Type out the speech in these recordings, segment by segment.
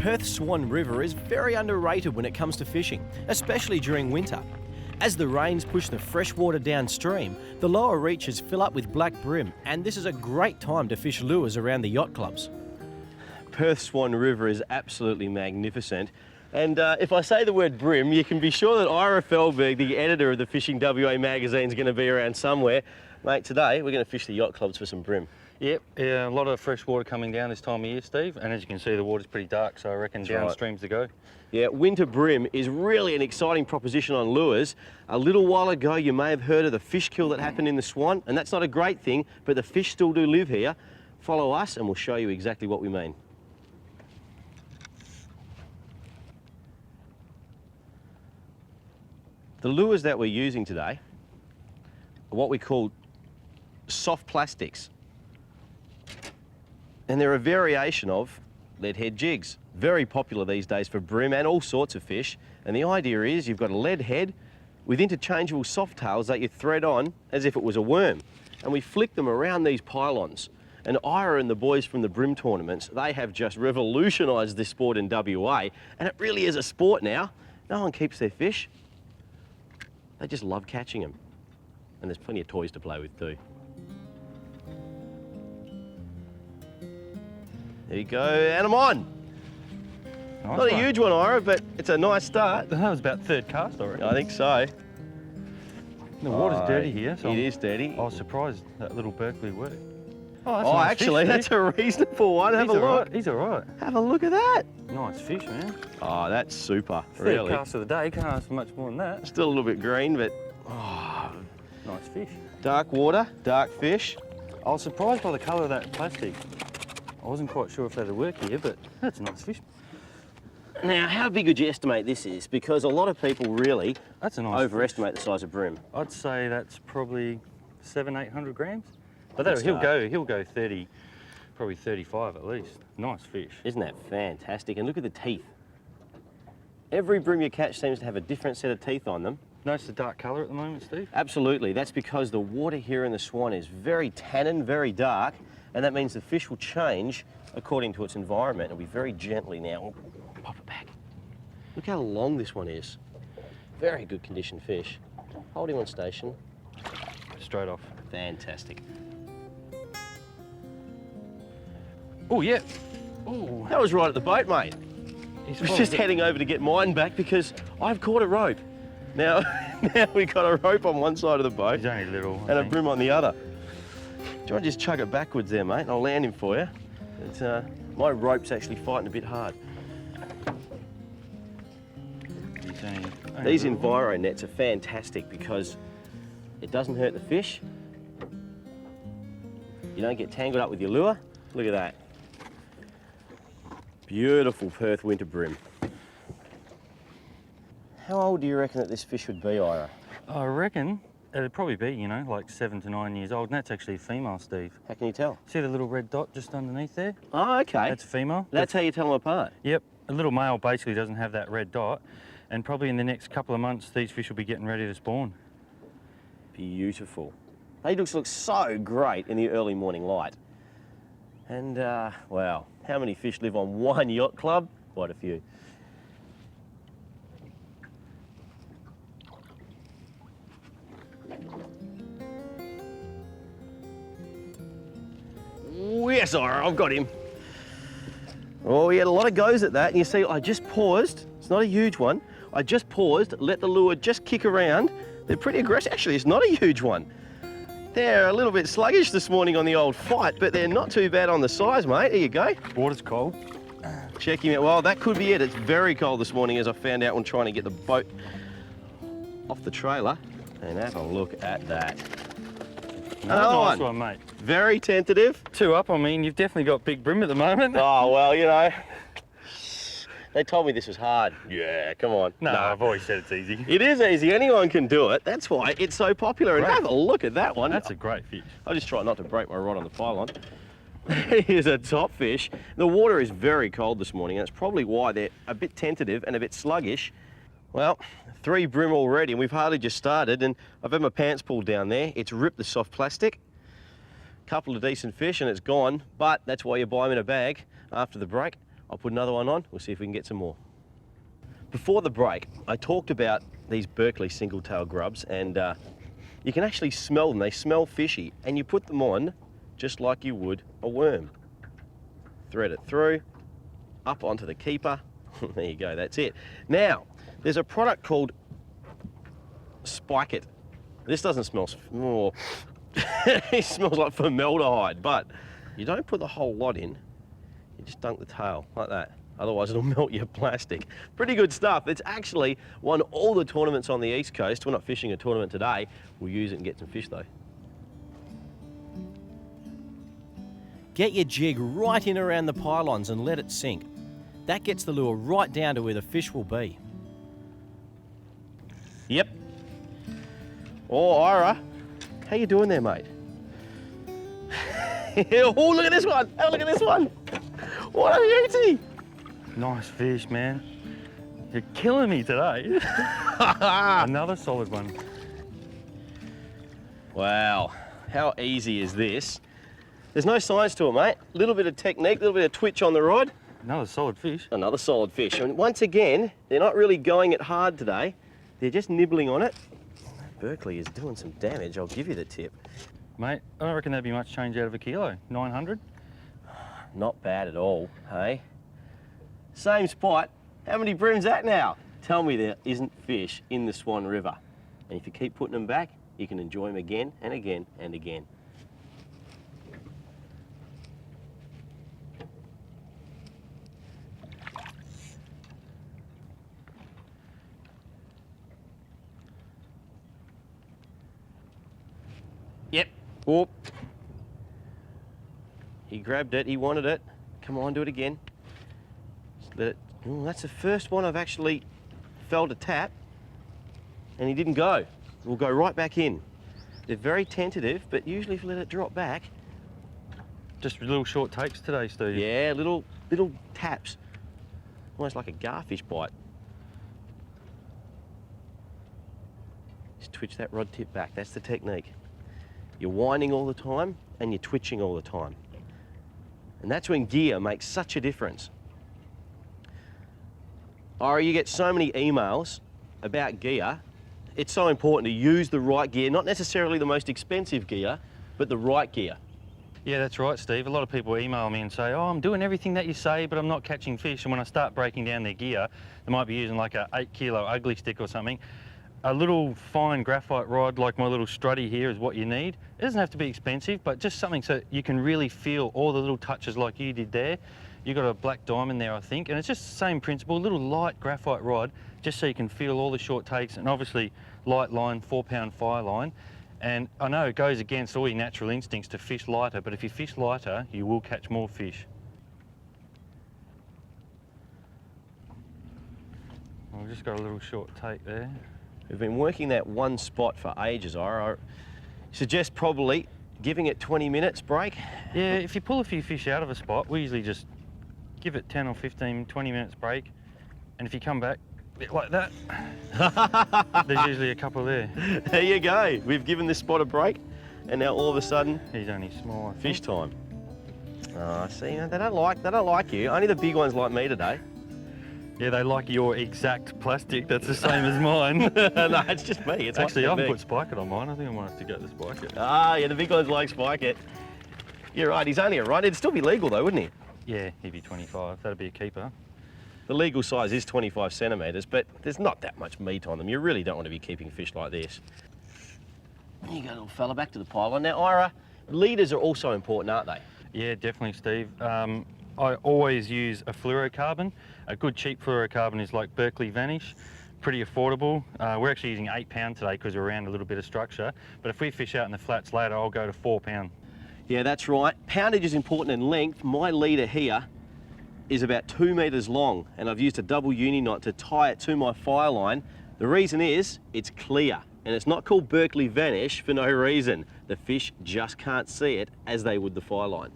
Perth Swan River is very underrated when it comes to fishing, especially during winter. As the rains push the fresh water downstream, the lower reaches fill up with black bream, and this is a great time to fish lures around the yacht clubs. Perth Swan River is absolutely magnificent. And if I say the word bream, you can be sure that Ira Feldberg, the editor of the Fishing WA magazine, is going to be around somewhere. Mate, today we're going to fish the yacht clubs for some bream. Yep, yeah, a lot of fresh water coming down this time of year, Steve, and as you can see the water's pretty dark, so I reckon downstream's the go. Yeah, winter bream is really an exciting proposition on lures. A little while ago you may have heard of the fish kill that happened in the Swan, and that's not a great thing, but the fish still do live here. Follow us and we'll show you exactly what we mean. The lures that we're using today are what we call soft plastics. And they're a variation of lead head jigs. Very popular these days for bream and all sorts of fish. And the idea is you've got a lead head with interchangeable soft tails that you thread on as if it was a worm. And we flick them around these pylons. And Ira and the boys from the bream tournaments, they have just revolutionised this sport in WA. And it really is a sport now. No one keeps their fish. They just love catching them. And there's plenty of toys to play with too. There you go, and I'm on. Nice Not one. a huge one, Ira, but it's a nice start. That was about third cast, I reckon. I think so. The water's dirty here, so It is dirty. I was surprised that little Berkeley worked. Oh, nice actually, fish, that's a reasonable one. Have a He's all look. right, he's all right. Have a look at that. Nice fish, man. Oh, that's super, Third really. cast of the day, can't ask for much more than that. Still a little bit green, but Nice fish. dark water, dark fish. I was surprised by the colour of that plastic. I wasn't quite sure if that'd work here, but that's a nice fish. Now, how big would you estimate this is? Because a lot of people really That's a nice overestimate the size of bream. I'd say that's probably 700-800 grams. But Good he'll go 30, probably 35 at least. Nice fish. Isn't that fantastic? And look at the teeth. Every bream you catch seems to have a different set of teeth on them. Notice the dark colour at the moment, Steve? Absolutely. That's because the water here in the Swan is very tannin, very dark, and that means the fish will change according to its environment. It'll be very gently now. We'll pop it back. Look how long this one is. Very good condition fish. Hold him on station. Straight off. Fantastic. Oh, yeah. Oh, That was right at the boat, mate. he's I was just heading over to get mine back because I've caught a rope. Now we've got a rope on one side of the boat He's only little. and a bream on the other. Do you want to just chug it backwards there, mate, and I'll land him for you? It's, my rope's actually fighting a bit hard. These Enviro nets are fantastic because it doesn't hurt the fish. You don't get tangled up with your lure. Look at that. Beautiful Perth winter bream. How old do you reckon that this fish would be, Ira? I reckon it'd probably be, you know, like 7 to 9 years old, and that's actually a female, Steve. How can you tell? See the little red dot just underneath there? Oh, okay. That's a female. That's how you tell them apart. Yep. A little male basically doesn't have that red dot, and probably in the next couple of months, these fish will be getting ready to spawn. Beautiful. They look so great in the early morning light. And, wow, how many fish live on one yacht club? Quite a few. Oh, yes, Ira, I've got him. Oh, he had a lot of goes at that, and you see, I just paused. It's not a huge one. I just paused, let the lure just kick around. They're pretty aggressive. Actually, it's not a huge one. They're a little bit sluggish this morning on the old fight, but they're not too bad on the size, mate. Here you go. Water's cold. Check him out. Well, that could be it. It's very cold this morning, as I found out when trying to get the boat off the trailer. And have a look at that. Nice one, mate. Very tentative. 2 up, I mean, you've definitely got big bream at the moment. Oh, well, you know. They told me this was hard. Yeah, come on. No, I've always said it's easy. It is easy. Anyone can do it. That's why it's so popular. And Right. have a look at that one. That's a great fish. I just try not to break my rod on the pylon. Here's a top fish. The water is very cold this morning, and it's probably why they're a bit tentative and a bit sluggish. Well, 3 bream already, and we've hardly just started, and I've had my pants pulled down there. It's ripped the soft plastic. Couple of decent fish and it's gone, but that's why you buy them in a bag after the break. I'll put another one on, we'll see if we can get some more. Before the break, I talked about these Berkeley single-tail grubs, and you can actually smell them. They smell fishy, and you put them on just like you would a worm. Thread it through, up onto the keeper. There you go, that's it. Now, there's a product called Spike It. This doesn't smell, oh, it smells like formaldehyde, but you don't put the whole lot in, you just dunk the tail like that. Otherwise it'll melt your plastic. Pretty good stuff. It's actually won all the tournaments on the East Coast. We're not fishing a tournament today. We'll use it and get some fish though. Get your jig right in around the pylons and let it sink. That gets the lure right down to where the fish will be. Yep. Oh, Ira, how you doing there, mate? Oh, look at this one. Oh, look at this one. What a beauty. Nice fish, man. You're killing me today. Another solid one. Wow, how easy is this? There's no science to it, mate. A little bit of technique, a little bit of twitch on the rod. Another solid fish. Another solid fish. And once again, they're not really going it hard today. They're just nibbling on it. Berkeley is doing some damage, I'll give you the tip. Mate, I don't reckon there'd be much change out of a kilo. 900? Not bad at all, hey? Same spot. How many brim's that now? Tell me there isn't fish in the Swan River. And if you keep putting them back, you can enjoy them again and again and again. Yep. Whoop. He grabbed it, he wanted it. Come on, do it again. Just let it. Oh, that's the first one I've actually felt a tap, and he didn't go. We'll go right back in. They're very tentative, but usually if you let it drop back. Just little short takes today, Steve. Yeah, little taps. Almost like a garfish bite. Just twitch that rod tip back, that's the technique. You're winding all the time and you're twitching all the time. And that's when gear makes such a difference. Ira, you get so many emails about gear. It's so important to use the right gear, not necessarily the most expensive gear, but the right gear. Yeah, that's right, Steve. A lot of people email me and say, oh, I'm doing everything that you say, but I'm not catching fish. And when I start breaking down their gear, they might be using like a 8 kilo ugly stick or something. A little fine graphite rod like my little Struddy here is what you need. It doesn't have to be expensive, but just something so you can really feel all the little touches like you did there. You got a black diamond there, I think, and it's just the same principle, a little light graphite rod, just so you can feel all the short takes, and obviously light line, 4-pound fire line. And I know it goes against all your natural instincts to fish lighter, but if you fish lighter, you will catch more fish. I've just got a little short take there. We've been working that one spot for ages, Ira. I suggest probably giving it 20 minutes break. Yeah, if you pull a few fish out of a spot, we usually just give it 10 or 15, 20 minutes break. And if you come back, a bit like that, there's usually a couple there. There you go. We've given this spot a break, and now all of a sudden, He's only small, I think. fish time. Oh, see, they don't like you. Only the big ones like me today. Yeah, they like your exact plastic. That's the same as mine. No, it's just me. It's Actually, I like haven't me. put Spike It on mine. I think I might have to go to Spike It. Ah, yeah, the big ones like Spike It. You're right, he's only a rod. It'd still be legal though, wouldn't he? Yeah, he'd be 25. That'd be a keeper. The legal size is 25 centimetres, but there's not that much meat on them. You really don't want to be keeping fish like this. There you go, little fella, back to the pylon. Now, Ira, leaders are also important, aren't they? Yeah, definitely, Steve. I always use a fluorocarbon. A good cheap fluorocarbon is like Berkeley Vanish, pretty affordable. We're actually using 8 pound today because we're around a little bit of structure. But if we fish out in the flats later, I'll go to 4 pound. Yeah, that's right. Poundage is important in length. My leader here is about 2 metres long, and I've used a double uni knot to tie it to my fire line. The reason is it's clear, and it's not called Berkeley Vanish for no reason. The fish just can't see it as they would the fire line.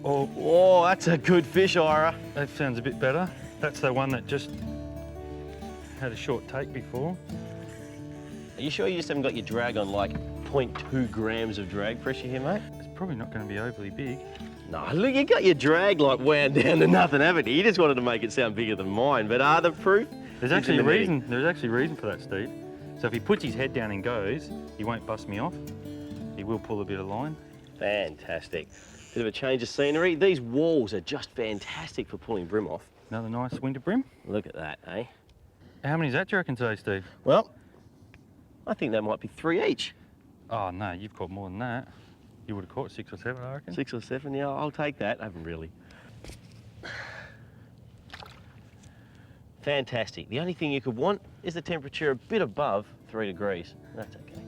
Oh, that's a good fish, Ira. That sounds a bit better. That's the one that just had a short take before. Are you sure you just haven't got your drag on like 0.2 grams of drag pressure here, mate. It's probably not going to be overly big. No, look, you got your drag like wound down to nothing, haven't you? You just wanted to make it sound bigger than mine, but the proof There's is in actually the a pudding. reason. There's actually a reason for that, Steve. So if he puts his head down and goes, he won't bust me off. He will pull a bit of line. Fantastic. Bit of a change of scenery. These walls are just fantastic for pulling brim off. Another nice winter brim. Look at that, eh? How many is that, do you reckon, today, Steve? Well, I think that might be 3 each. Oh no, you've caught more than that. You would have caught 6 or 7, I reckon. 6 or 7, yeah, I'll take that. I haven't really. Fantastic. The only thing you could want is the temperature a bit above 3 degrees. That's okay.